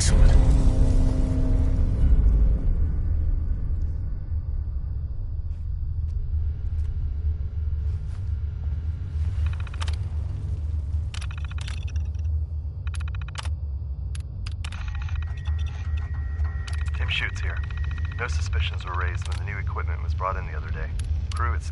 Excellent. Tim Schutz here. No suspicions were raised when the new equipment was brought in the other day. Crew, it's...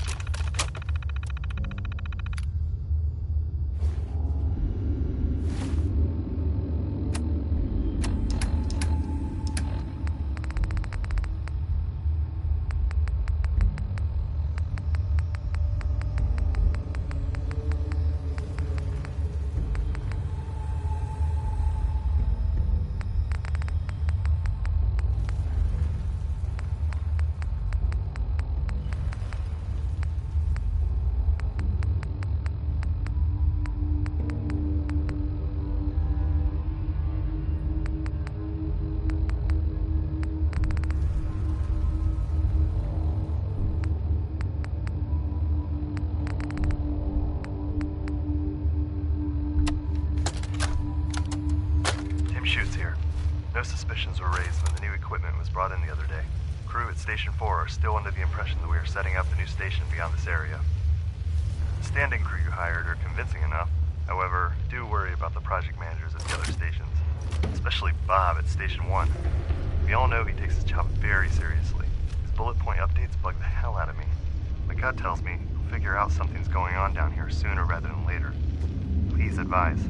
Schutz here. No suspicions were raised when the new equipment was brought in the other day. Crew at Station 4 are still under the impression that we are setting up a new station beyond this area. The standing crew you hired are convincing enough. However, do worry about the project managers at the other stations, especially Bob at Station 1. We all know he takes his job very seriously. His bullet point updates bug the hell out of me. My gut tells me he'll figure out something's going on down here sooner rather than later. Please advise.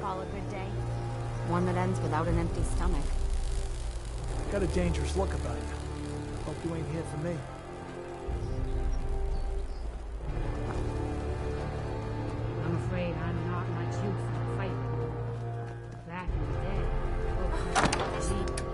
call a good day? One that ends without an empty stomach. Got a dangerous look about you. Hope you ain't here for me. I'm afraid I'm not much use for the fight. Back in the day, folks had to see.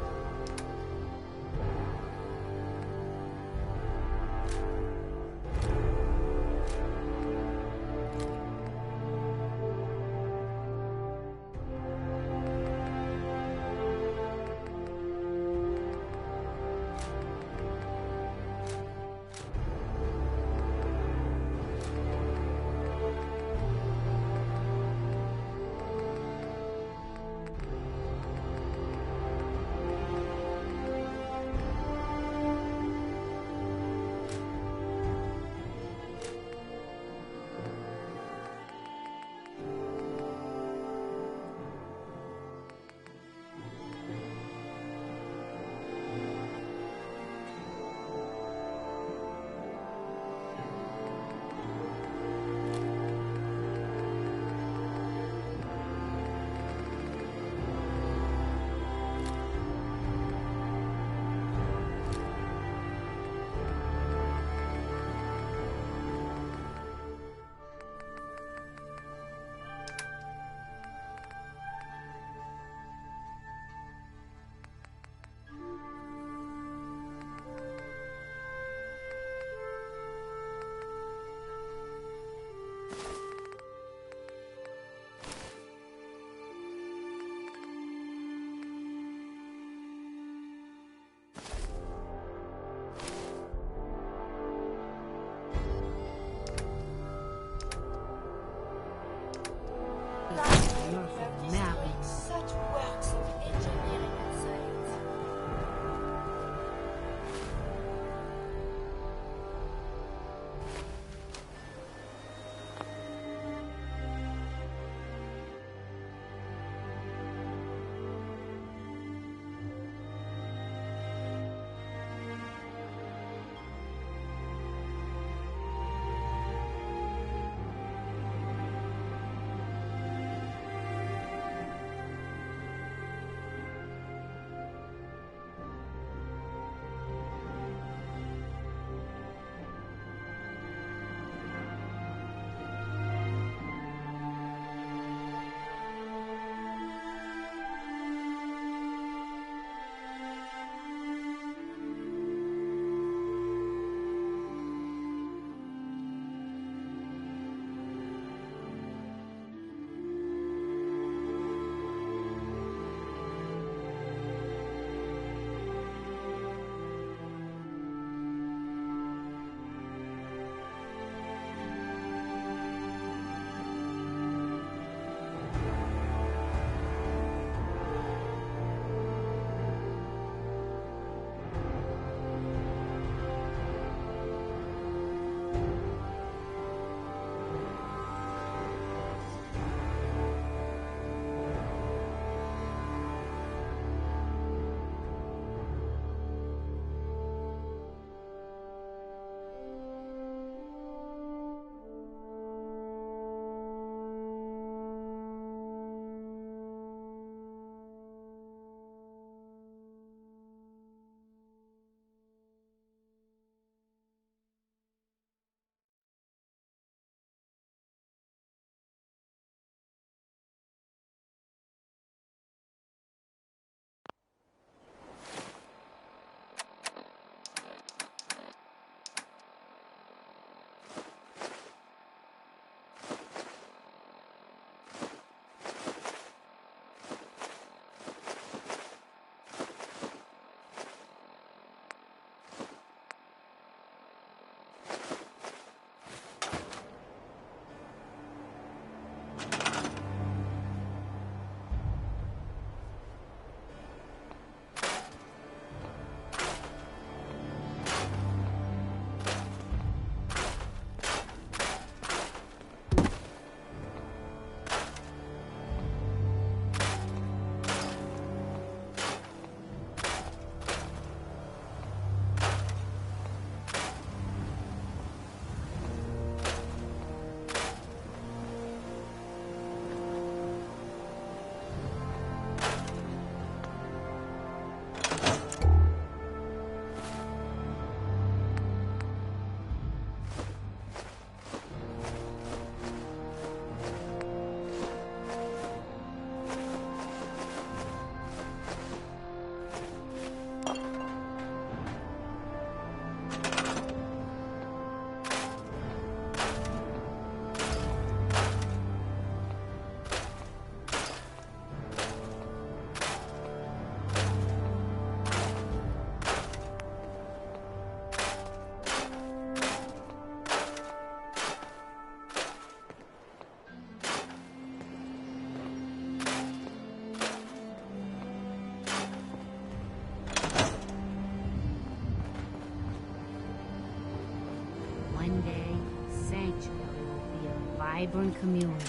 vibrant community.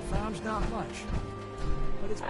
Farm's not much, but it's...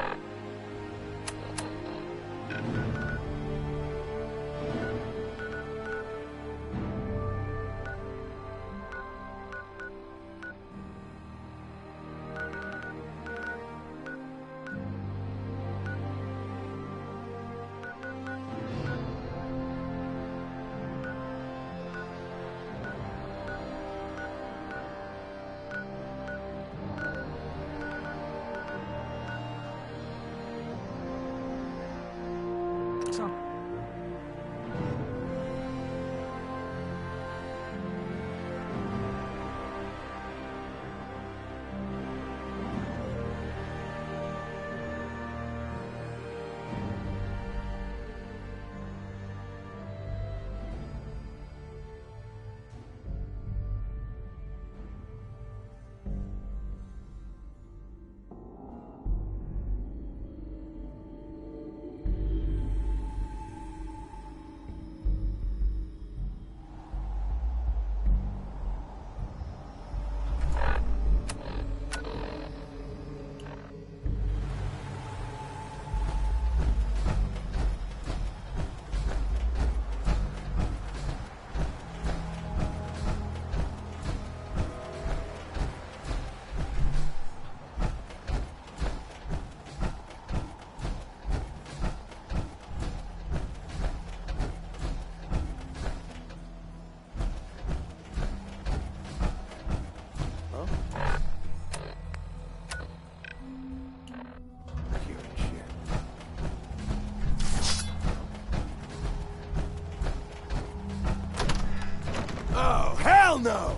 Oh, hell no!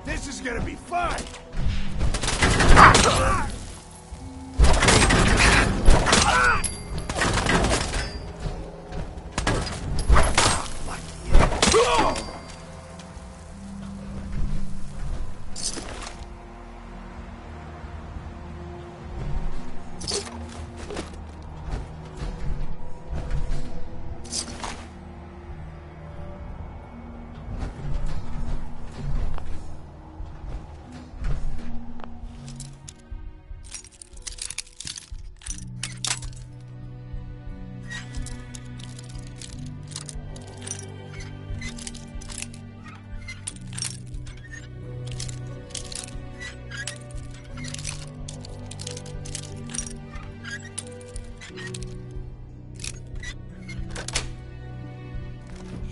This is gonna be fun!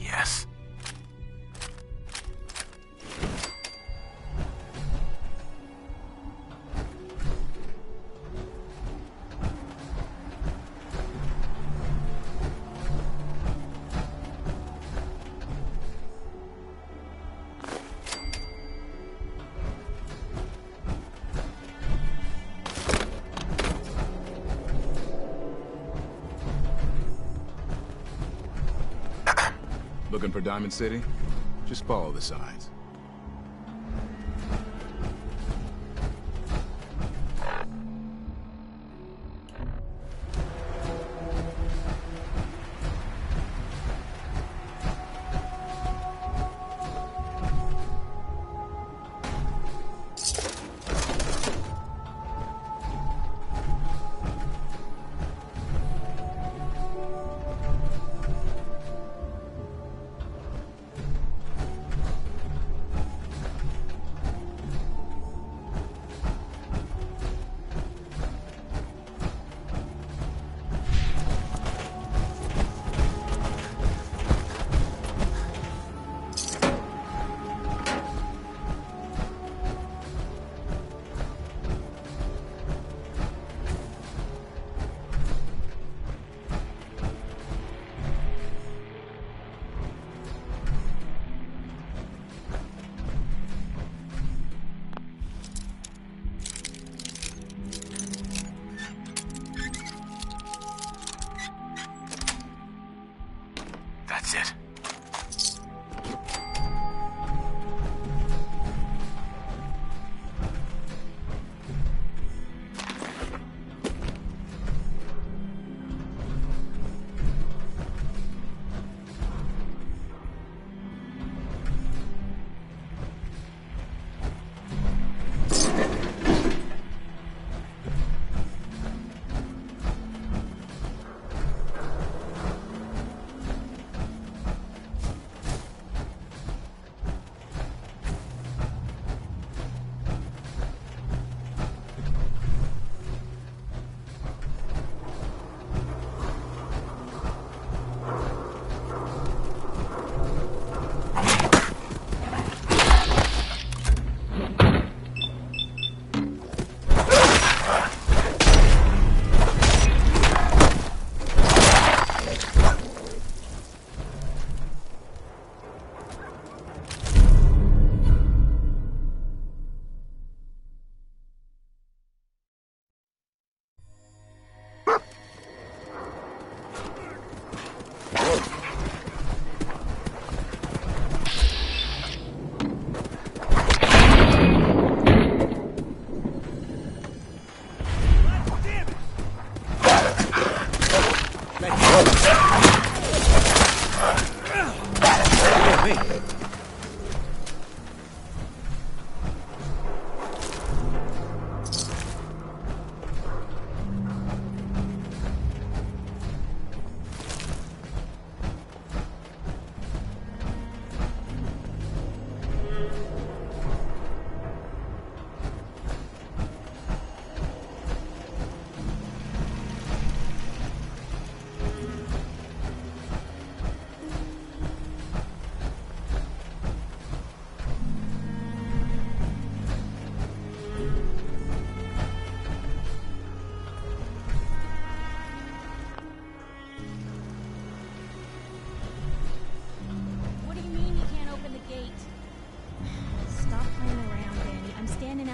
Yes. Looking for Diamond City? Just follow the signs.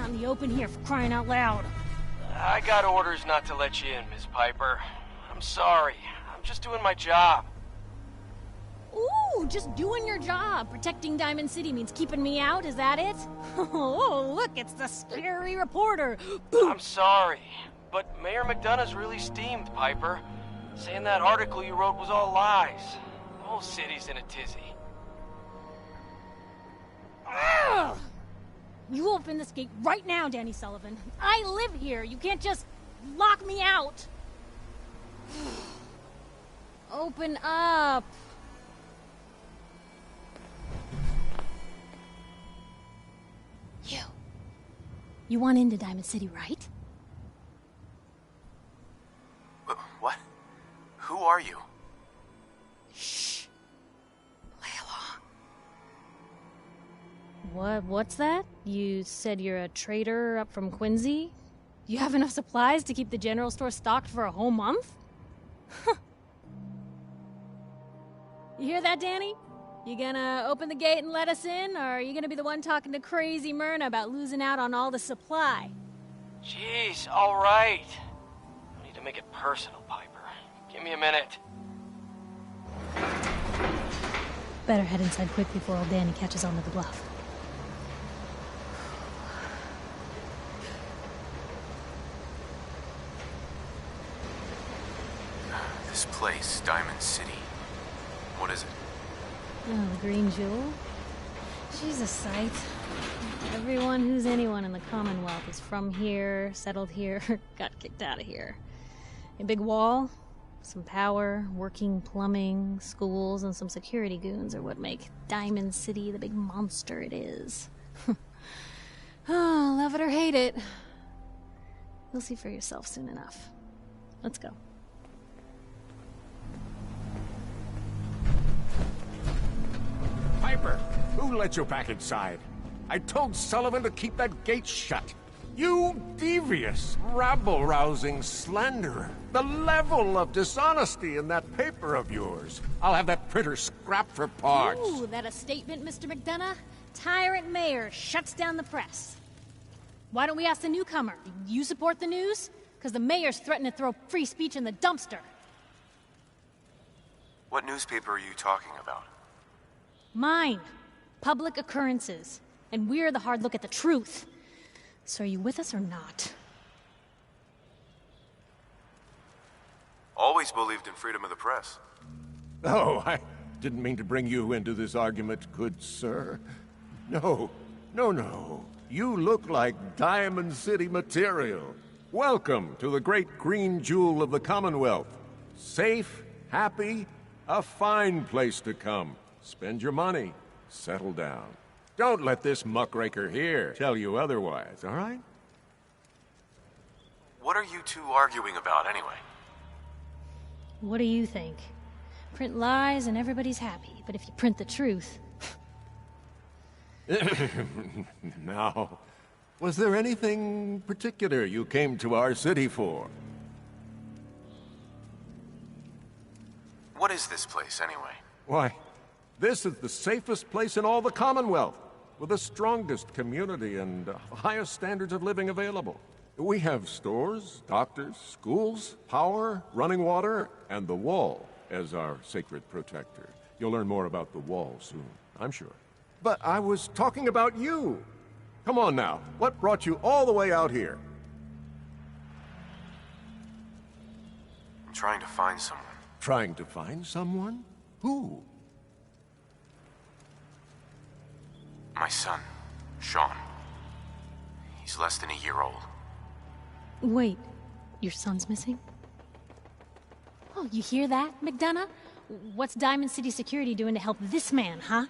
out in the open here, for crying out loud. I got orders not to let you in, Miss Piper. I'm sorry. I'm just doing my job. Ooh, just doing your job. Protecting Diamond City means keeping me out, is that it? Oh, look, it's the scary reporter. I'm sorry, but Mayor McDonough's really steamed, Piper. Saying that article you wrote was all lies. The whole city's in a tizzy. Ugh. You open this gate right now, Danny Sullivan. I live here. You can't just lock me out. Open up. You want into Diamond City, right? What? Who are you? Shh. Play along. What's that? You said you're a trader up from Quincy? You have enough supplies to keep the general store stocked for a whole month? You hear that, Danny? You gonna open the gate and let us in, or are you gonna be the one talking to crazy Myrna about losing out on all the supply? Jeez, all right. I need to make it personal, Piper. Give me a minute. Better head inside quick before old Danny catches on to the bluff. This place, Diamond City. What is it? Oh, the Green Jewel? She's a sight. Everyone who's anyone in the Commonwealth is from here, settled here, got kicked out of here. A big wall, some power, working plumbing, schools, and some security goons are what make Diamond City the big monster it is. Oh, love it or hate it. You'll see for yourself soon enough. Let's go. Piper, who let you back inside? I told Sullivan to keep that gate shut. You devious, rabble-rousing slanderer. The level of dishonesty in that paper of yours. I'll have that printer scrapped for parts. Ooh, that a statement, Mr. McDonough? Tyrant mayor shuts down the press. Why don't we ask the newcomer? You support the news? Because the mayor's threatened to throw free speech in the dumpster. What newspaper are you talking about? Mine. Public Occurrences. And we're the hard look at the truth. So are you with us or not? Always believed in freedom of the press. Oh, I didn't mean to bring you into this argument, good sir. No. You look like Diamond City material. Welcome to the great green jewel of the Commonwealth. Safe, happy, a fine place to come. Spend your money. Settle down. Don't let this muckraker here tell you otherwise, all right? What are you two arguing about, anyway? What do you think? Print lies and everybody's happy, but if you print the truth... Now, was there anything particular you came to our city for? What is this place, anyway? Why, this is the safest place in all the Commonwealth, with the strongest community and highest standards of living available. We have stores, doctors, schools, power, running water, and the wall as our sacred protector. You'll learn more about the wall soon, I'm sure. But I was talking about you. Come on now, what brought you all the way out here? I'm trying to find someone. Trying to find someone? Who? My son, Sean. He's less than a year old. Wait, your son's missing? Oh, you hear that, McDonough? What's Diamond City Security doing to help this man, huh?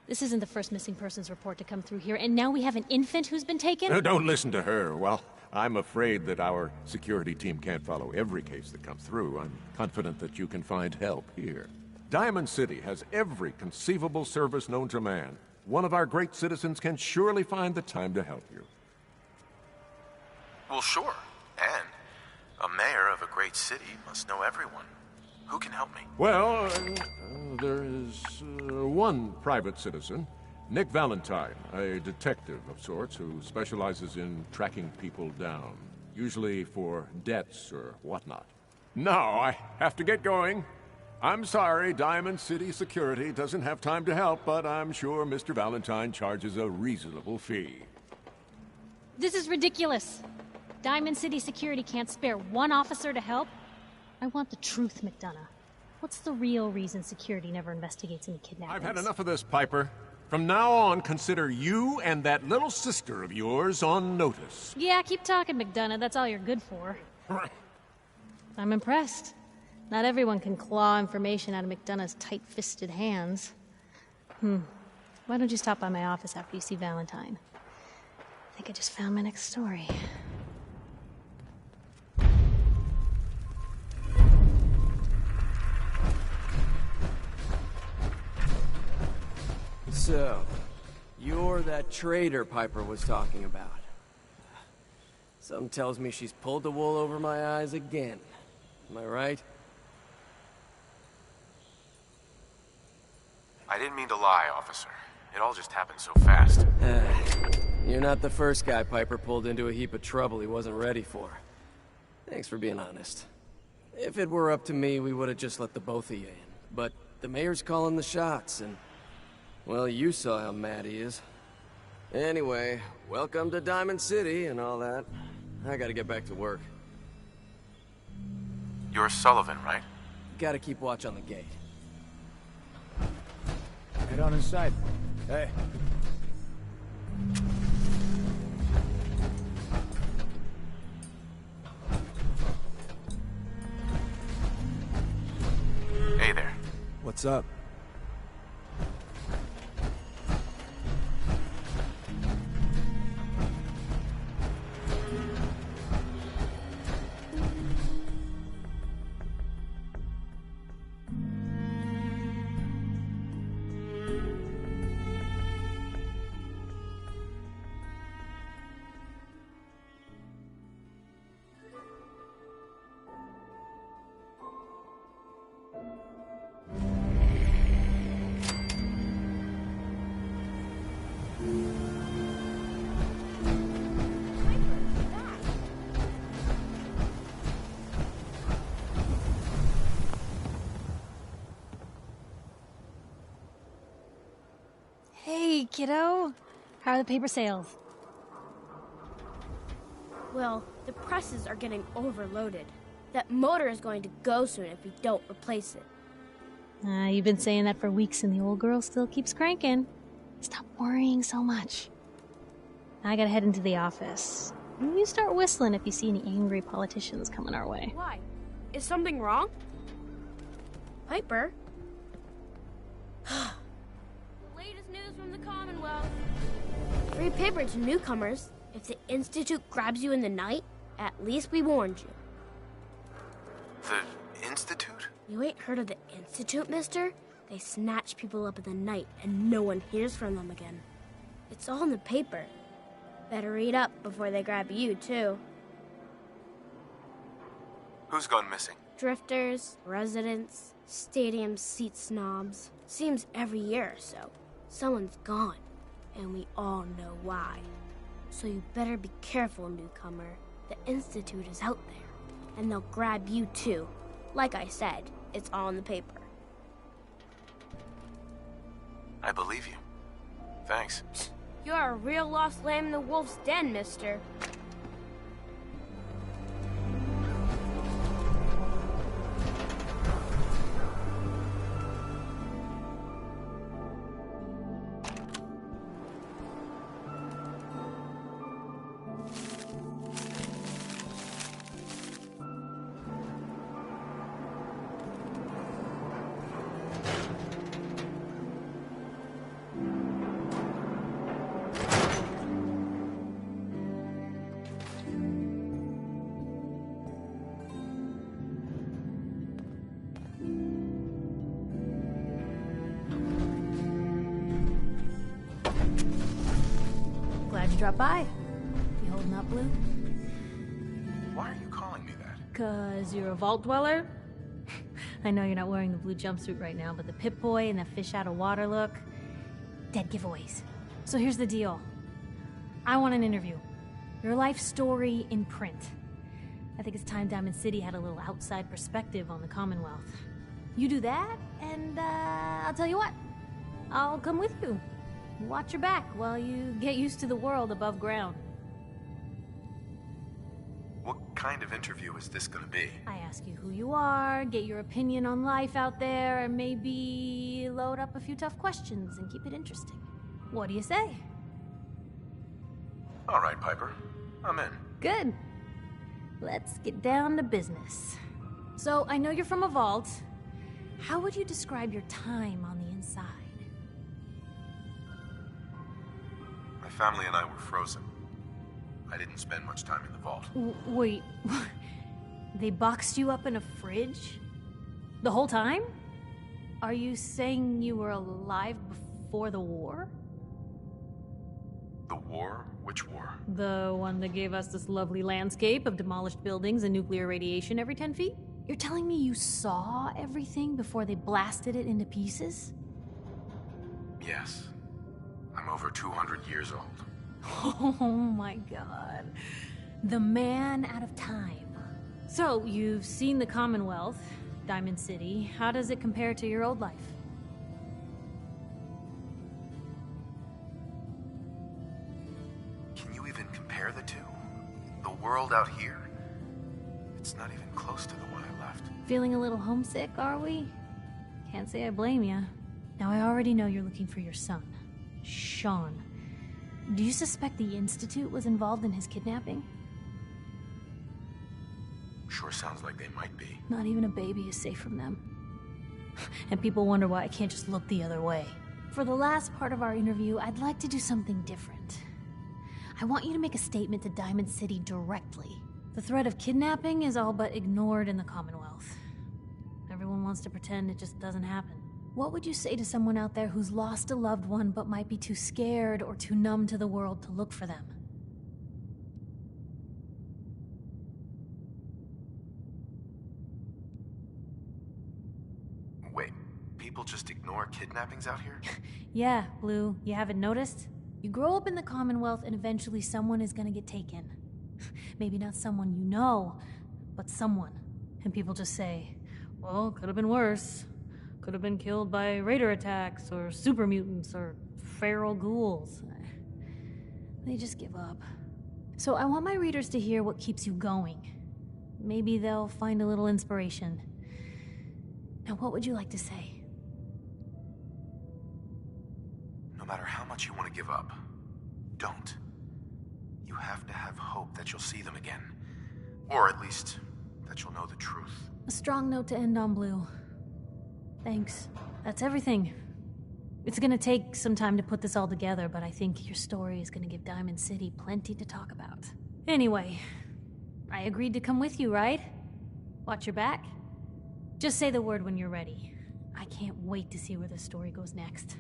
This isn't the first missing persons report to come through here, and now we have an infant who's been taken? No, don't listen to her. Well, I'm afraid that our security team can't follow every case that comes through. I'm confident that you can find help here. Diamond City has every conceivable service known to man. One of our great citizens can surely find the time to help you. Well, sure. And a mayor of a great city must know everyone. Who can help me? Well, there is one private citizen. Nick Valentine, a detective of sorts who specializes in tracking people down, usually for debts or whatnot. Now I have to get going. I'm sorry, Diamond City Security doesn't have time to help, but I'm sure Mr. Valentine charges a reasonable fee. This is ridiculous. Diamond City Security can't spare one officer to help. I want the truth, McDonough. What's the real reason security never investigates any kidnappings? I've had enough of this, Piper. From now on, consider you and that little sister of yours on notice. Yeah, keep talking, McDonough. That's all you're good for. I'm impressed. Not everyone can claw information out of McDonough's tight-fisted hands. Why don't you stop by my office after you see Valentine? I think I just found my next story. So, you're that traitor Piper was talking about. Something tells me she's pulled the wool over my eyes again. Am I right? I didn't mean to lie, officer. It all just happened so fast. You're not the first guy Piper pulled into a heap of trouble he wasn't ready for. Thanks for being honest. If it were up to me, we would have just let the both of you in. But the mayor's calling the shots, and... well, you saw how mad he is. Anyway, welcome to Diamond City and all that. I gotta get back to work. You're Sullivan, right? Gotta keep watch on the gate. Head on inside. Hey. Hey there. What's up? Hey, kiddo. How are the paper sales? Well, the presses are getting overloaded. That motor is going to go soon if we don't replace it. You've been saying that for weeks and the old girl still keeps cranking. Stop worrying so much. I gotta head into the office. You start whistling if you see any angry politicians coming our way. Why? Is something wrong? Piper? Latest news from the Commonwealth. Free paper to newcomers. If the Institute grabs you in the night, at least we warned you. The Institute? You ain't heard of the Institute, mister? They snatch people up in the night and no one hears from them again. It's all in the paper. Better read up before they grab you, too. Who's gone missing? Drifters, residents, stadium seat snobs. Seems every year or so, someone's gone, and we all know why. So you better be careful, newcomer. The Institute is out there, and they'll grab you too. Like I said, it's all in the paper. I believe you. Thanks. You're a real lost lamb in the wolf's den, mister. Glad you dropped by. You holding up, Blue? Why are you calling me that? 'Cause you're a vault dweller? I know you're not wearing the blue jumpsuit right now, but the Pip-Boy and the fish out of water look, Dead giveaways. So here's the deal. I want an interview. Your life story in print. I think it's time Diamond City had a little outside perspective on the Commonwealth. You do that, and I'll tell you what. I'll come with you. Watch your back while you get used to the world above ground. What kind of interview is this gonna be? I ask you who you are, get your opinion on life out there, and maybe load up a few tough questions and keep it interesting. What do you say? All right, Piper. I'm in. Good. Let's get down to business. So, I know you're from a vault. How would you describe your time on the inside? My family and I were frozen. I didn't spend much time in the vault. Wait, they boxed you up in a fridge? The whole time? Are you saying you were alive before the war? The war? Which war? The one that gave us this lovely landscape of demolished buildings and nuclear radiation every 10 feet? You're telling me you saw everything before they blasted it into pieces? Yes. I'm over 200 years old. Oh my god. The man out of time. So, you've seen the Commonwealth, Diamond City. How does it compare to your old life? Can you even compare the two? The world out here? It's not even close to the one I left. Feeling a little homesick, are we? Can't say I blame ya. Now, I already know you're looking for your son, Sean. Do you suspect the Institute was involved in his kidnapping? Sure sounds like they might be. Not even a baby is safe from them. And people wonder why I can't just look the other way. For the last part of our interview, I'd like to do something different. I want you to make a statement to Diamond City directly. The threat of kidnapping is all but ignored in the Commonwealth. Everyone wants to pretend it just doesn't happen. What would you say to someone out there who's lost a loved one but might be too scared or too numb to the world to look for them? Wait, people just ignore kidnappings out here? Yeah, Blue, you haven't noticed? You grow up in the Commonwealth and eventually someone is gonna get taken. Maybe not someone you know, but someone. And people just say, well, could have been worse. Could have been killed by raider attacks, or super mutants, or feral ghouls. They just give up. So I want my readers to hear what keeps you going. Maybe they'll find a little inspiration. Now, what would you like to say? No matter how much you want to give up, don't. You have to have hope that you'll see them again. Or at least, that you'll know the truth. A strong note to end on, Blue. Thanks. That's everything. It's gonna take some time to put this all together, but I think your story is gonna give Diamond City plenty to talk about. Anyway, I agreed to come with you, right? Watch your back? Just say the word when you're ready. I can't wait to see where the story goes next.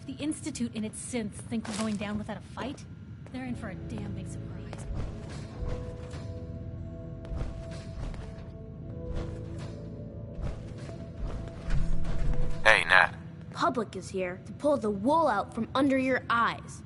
The Institute and its synths think we're going down without a fight, they're in for a damn big surprise. Hey, Nat. Public is here to pull the wool out from under your eyes.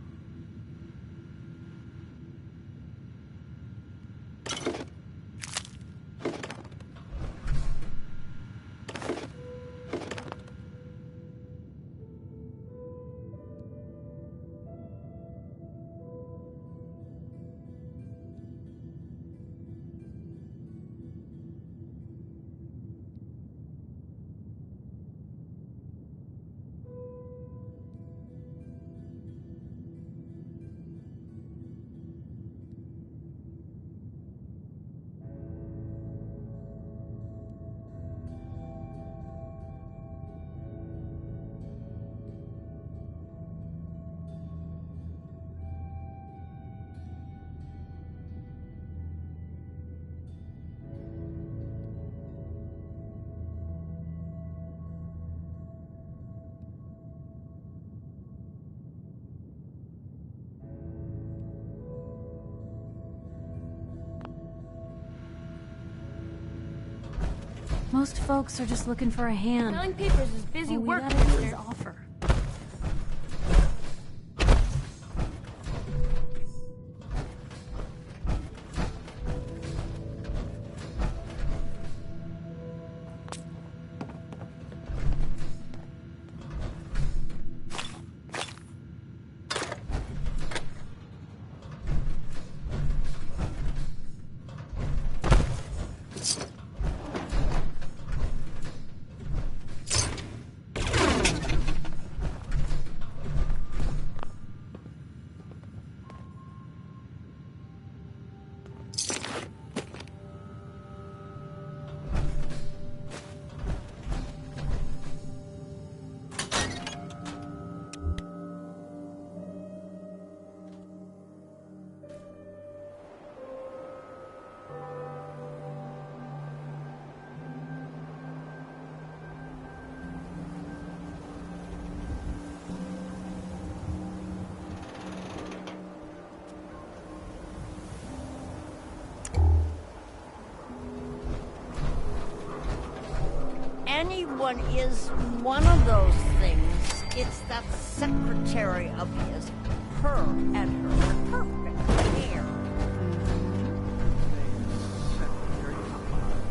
Most folks are just looking for a hand. Selling papers is busy All we work, gotta do is mister. offer. Anyone is one of those things. It's that secretary of his. Her and her perfect hair.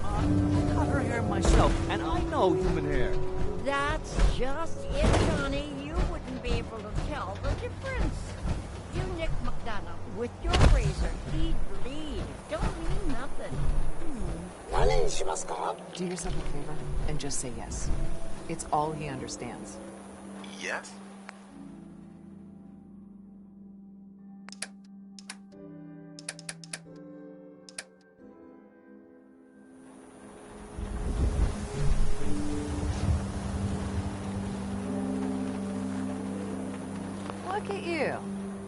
I cut her hair myself, and I know human hair. That's just it, Johnny. You wouldn't be able to tell the difference. You nick McDonough with your razor, he'd bleed. Don't mean nothing. Do yourself a favor and just say yes. It's all he understands. Yes? Look at you.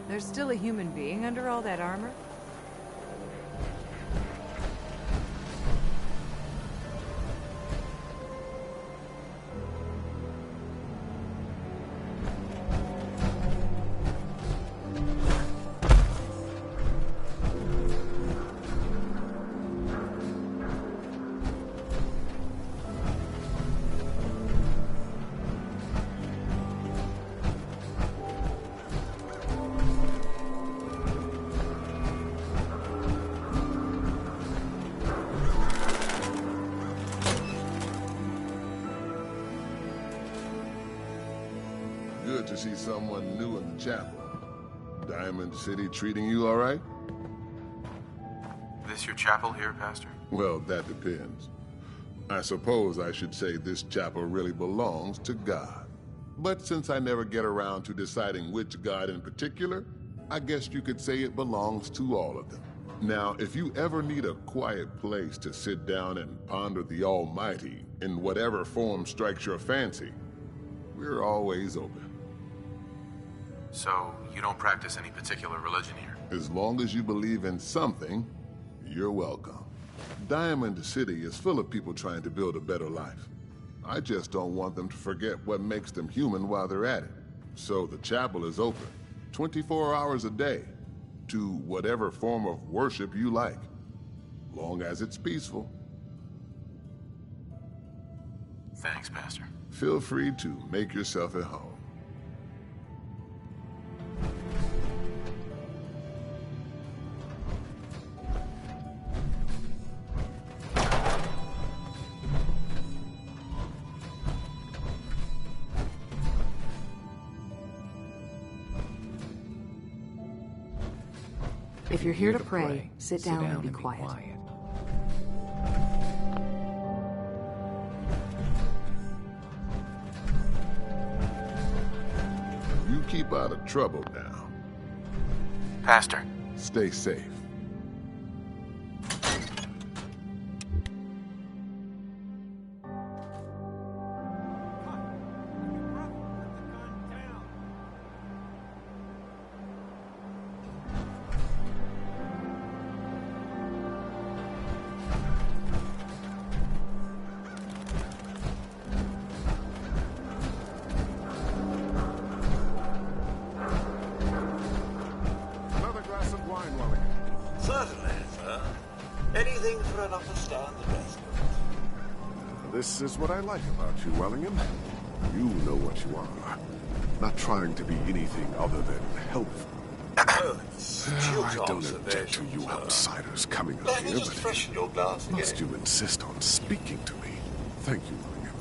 There's still a human being under all that armor? Good to see someone new in the chapel. Diamond City treating you all right? This your chapel here, Pastor? Well, that depends. I suppose I should say this chapel really belongs to God. But since I never get around to deciding which God in particular, I guess you could say it belongs to all of them. Now, if you ever need a quiet place to sit down and ponder the Almighty in whatever form strikes your fancy, we're always open. So, you don't practice any particular religion here? As long as you believe in something, you're welcome. Diamond City is full of people trying to build a better life. I just don't want them to forget what makes them human while they're at it. So the chapel is open, 24 hours a day, to whatever form of worship you like, long as it's peaceful. Thanks, Pastor. Feel free to make yourself at home. If you're here to pray, sit down and be quiet. You keep out of trouble now. Pastor. Stay safe. Certainly, sir. Anything for an upper stand the rest of it. This is what I like about you, Wellingham. You know what you are. Not trying to be anything other than helpful. I don't object to you outsiders coming up here, but must you insist on speaking to me? Thank you, William.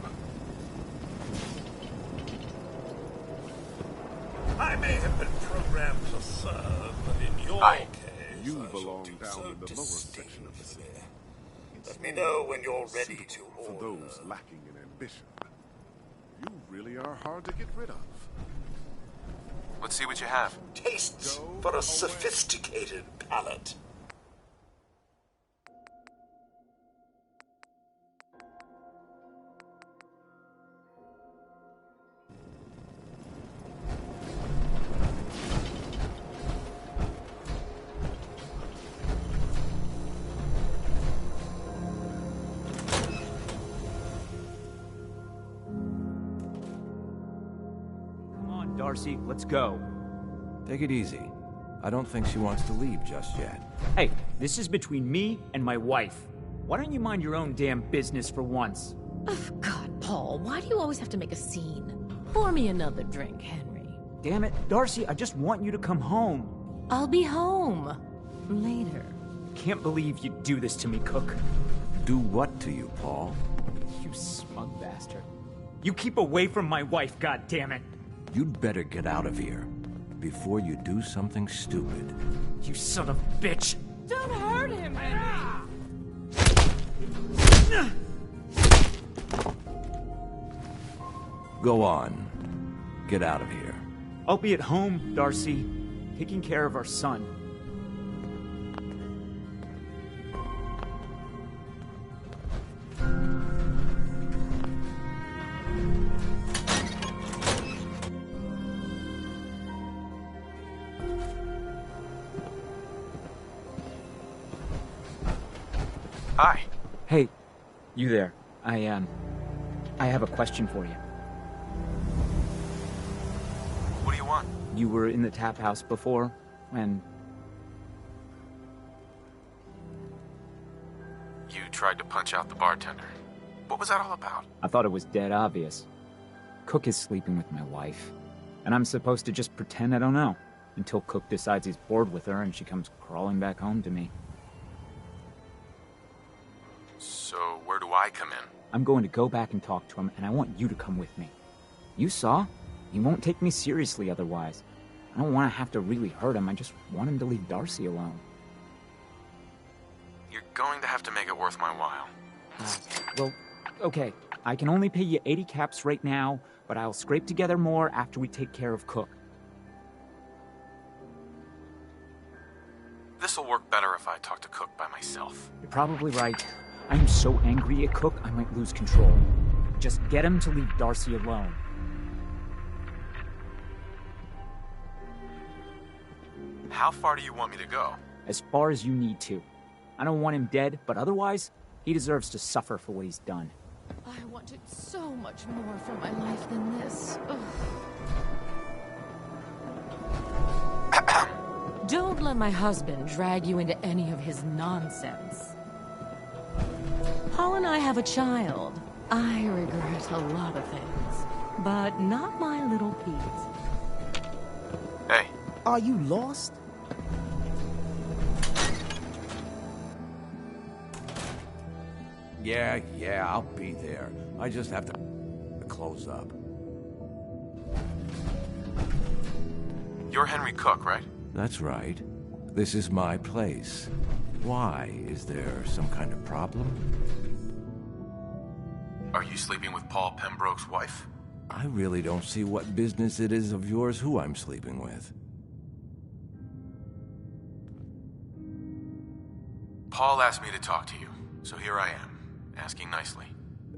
I may have been programmed to serve, but in your case, you belong down in the lower section of the city. Let me know when you're ready to For those lacking in ambition, you really are hard to get rid of. Let's see what you have. Tastes for a sophisticated palate. Darcy, let's go. Take it easy. I don't think she wants to leave just yet. Hey, this is between me and my wife. Why don't you mind your own damn business for once? Oh, God, Paul, why do you always have to make a scene? Pour me another drink, Henry. Damn it, Darcy, I just want you to come home. I'll be home. Later. Can't believe you'd do this to me, Cook. Do what to you, Paul? You smug bastard. You keep away from my wife, goddammit. You'd better get out of here before you do something stupid. You son of a bitch! Don't hurt him, Henry! Go on. Get out of here. I'll be at home, Darcy, taking care of our son. Hi. Hey, you there. I have a question for you. What do you want? You were in the tap house before, and... You tried to punch out the bartender. What was that all about? I thought it was dead obvious. Cook is sleeping with my wife, and I'm supposed to just pretend I don't know, until Cook decides he's bored with her and she comes crawling back home to me. So, where do I come in? I'm going to go back and talk to him, and I want you to come with me. You saw? He won't take me seriously otherwise. I don't want to have to really hurt him, I just want him to leave Darcy alone. You're going to have to make it worth my while. Well, okay. I can only pay you 80 caps right now, but I'll scrape together more after we take care of Cook. This'll work better if I talk to Cook by myself. You're probably right. I'm so angry at Cook, I might lose control. Just get him to leave Darcy alone. How far do you want me to go? As far as you need to. I don't want him dead, but otherwise, he deserves to suffer for what he's done. I wanted so much more from my life than this. Don't let my husband drag you into any of his nonsense. Paul and I have a child. I regret a lot of things, but not my little Pete. Hey. Are you lost? Yeah, I'll be there. I just have to close up. You're Henry Cook, right? That's right. This is my place. Why? Is there some kind of problem? Are you sleeping with Paul Pembroke's wife? I really don't see what business it is of yours who I'm sleeping with. Paul asked me to talk to you, so here I am, asking nicely.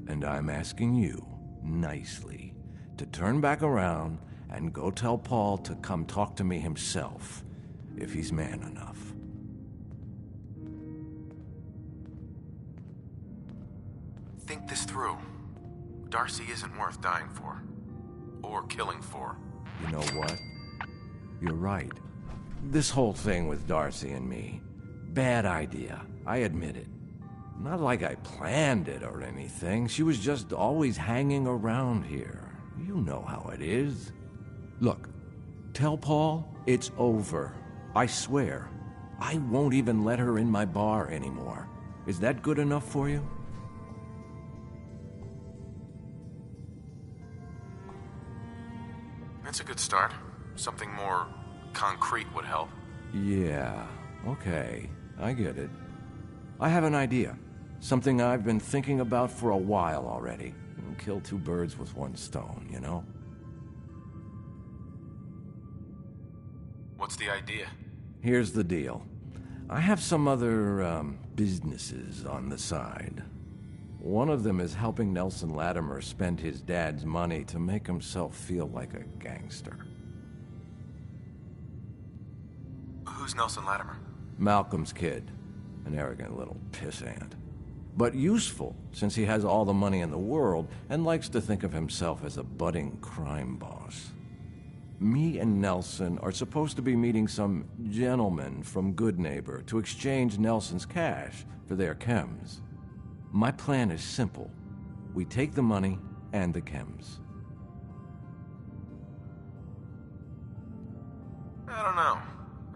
And I'm asking you, nicely, to turn back around and go tell Paul to come talk to me himself, if he's man enough. Think this through. Darcy isn't worth dying for. Or killing for. You know what? You're right. This whole thing with Darcy and me, bad idea. I admit it. Not like I planned it or anything. She was just always hanging around here. You know how it is. Look, tell Paul it's over. I swear. I won't even let her in my bar anymore. Is that good enough for you? That's a good start. Something more concrete would help. Yeah, okay. I get it. I have an idea. Something I've been thinking about for a while already. Kill two birds with one stone, you know? What's the idea? Here's the deal. I have some other, businesses on the side. One of them is helping Nelson Latimer spend his dad's money to make himself feel like a gangster. Who's Nelson Latimer? Malcolm's kid. An arrogant little pissant. But useful, since he has all the money in the world and likes to think of himself as a budding crime boss. Me and Nelson are supposed to be meeting some gentleman from Goodneighbor to exchange Nelson's cash for their chems. My plan is simple. We take the money and the chems. I don't know.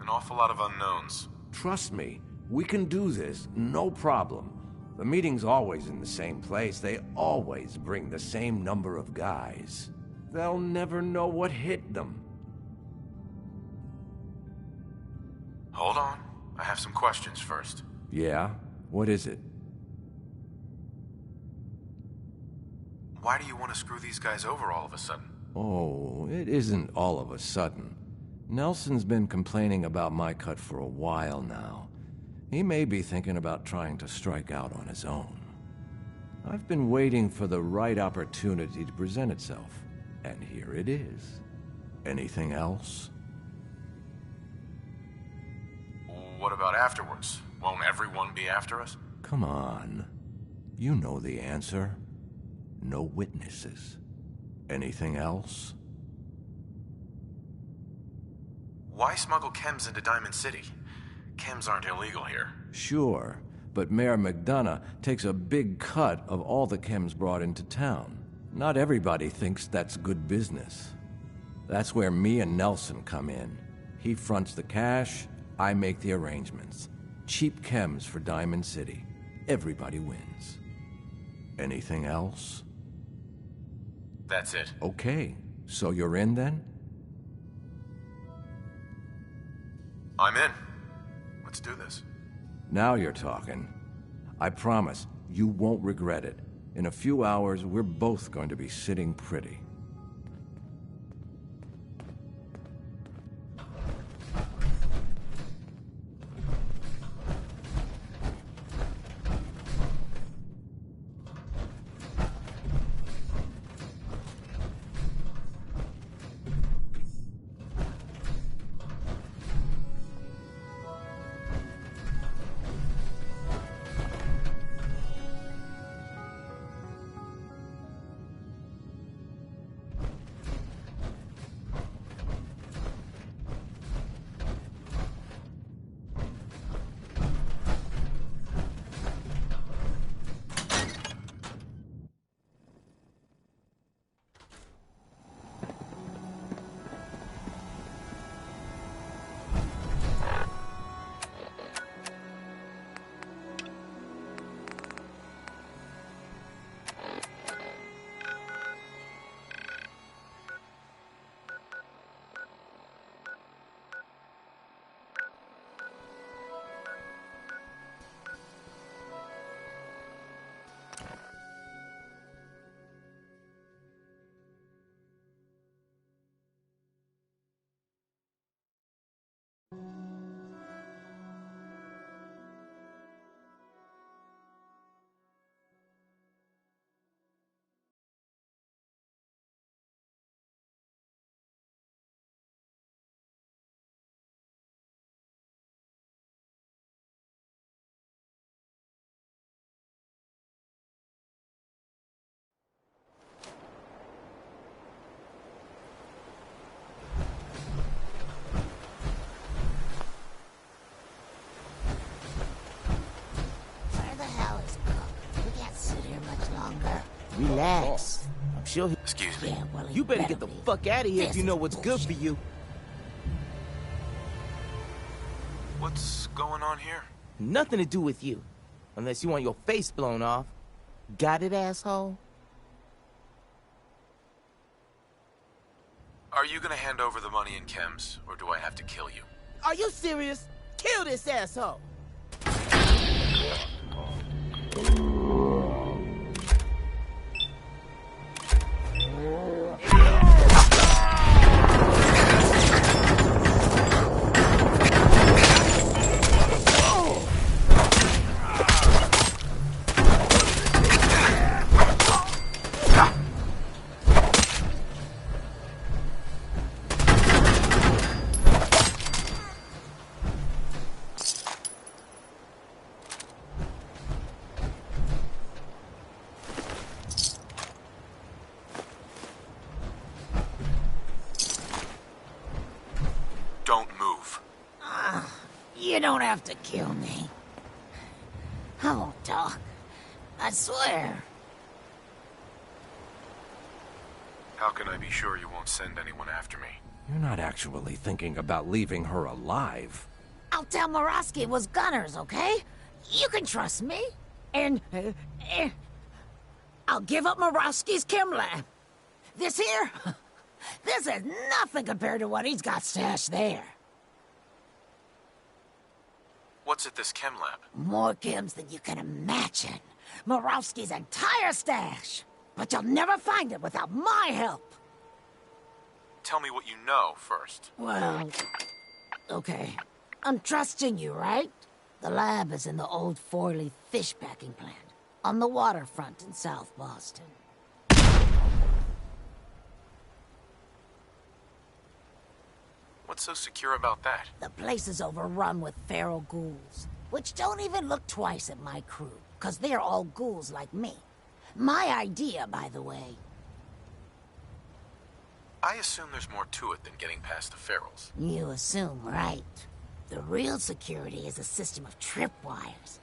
An awful lot of unknowns. Trust me, we can do this, no problem. The meeting's always in the same place. They always bring the same number of guys. They'll never know what hit them. Hold on. I have some questions first. Yeah? What is it? Why do you want to screw these guys over all of a sudden? Oh, it isn't all of a sudden. Nelson's been complaining about my cut for a while now. He may be thinking about trying to strike out on his own. I've been waiting for the right opportunity to present itself, and here it is. Anything else? What about afterwards? Won't everyone be after us? Come on. You know the answer. No witnesses. Anything else? Why smuggle chems into Diamond City? Chems aren't illegal here. Sure, but Mayor McDonough takes a big cut of all the chems brought into town. Not everybody thinks that's good business. That's where me and Nelson come in. He fronts the cash, I make the arrangements. Cheap chems for Diamond City. Everybody wins. Anything else? That's it. Okay, so you're in then? I'm in. Let's do this. Now you're talking. I promise, you won't regret it. In a few hours, we're both going to be sitting pretty. Relax. I'm sure he... Excuse me. Yeah, well, you better get the fuck out of here if you know what's good for you. What's going on here? Nothing to do with you. Unless you want your face blown off. Got it, asshole? Are you gonna hand over the money in chems, or do I have to kill you? Are you serious? Kill this asshole! Don't move. You don't have to kill me. I won't talk. I swear. How can I be sure you won't send anyone after me? You're not actually thinking about leaving her alive. I'll tell Morosky it was gunners, okay? You can trust me. And, I'll give up Morosky's chem lab. This here, this is nothing compared to what he's got stashed there. What's at this chem lab? More chems than you can imagine. Morosky's entire stash. But you'll never find it without my help. Tell me what you know first. Well, okay. I'm trusting you, right? The lab is in the old Forley fish packing plant, on the waterfront in South Boston. What's so secure about that? The place is overrun with feral ghouls, which don't even look twice at my crew, because they're all ghouls like me. My idea, by the way. I assume there's more to it than getting past the ferals. You assume right. The real security is a system of tripwires.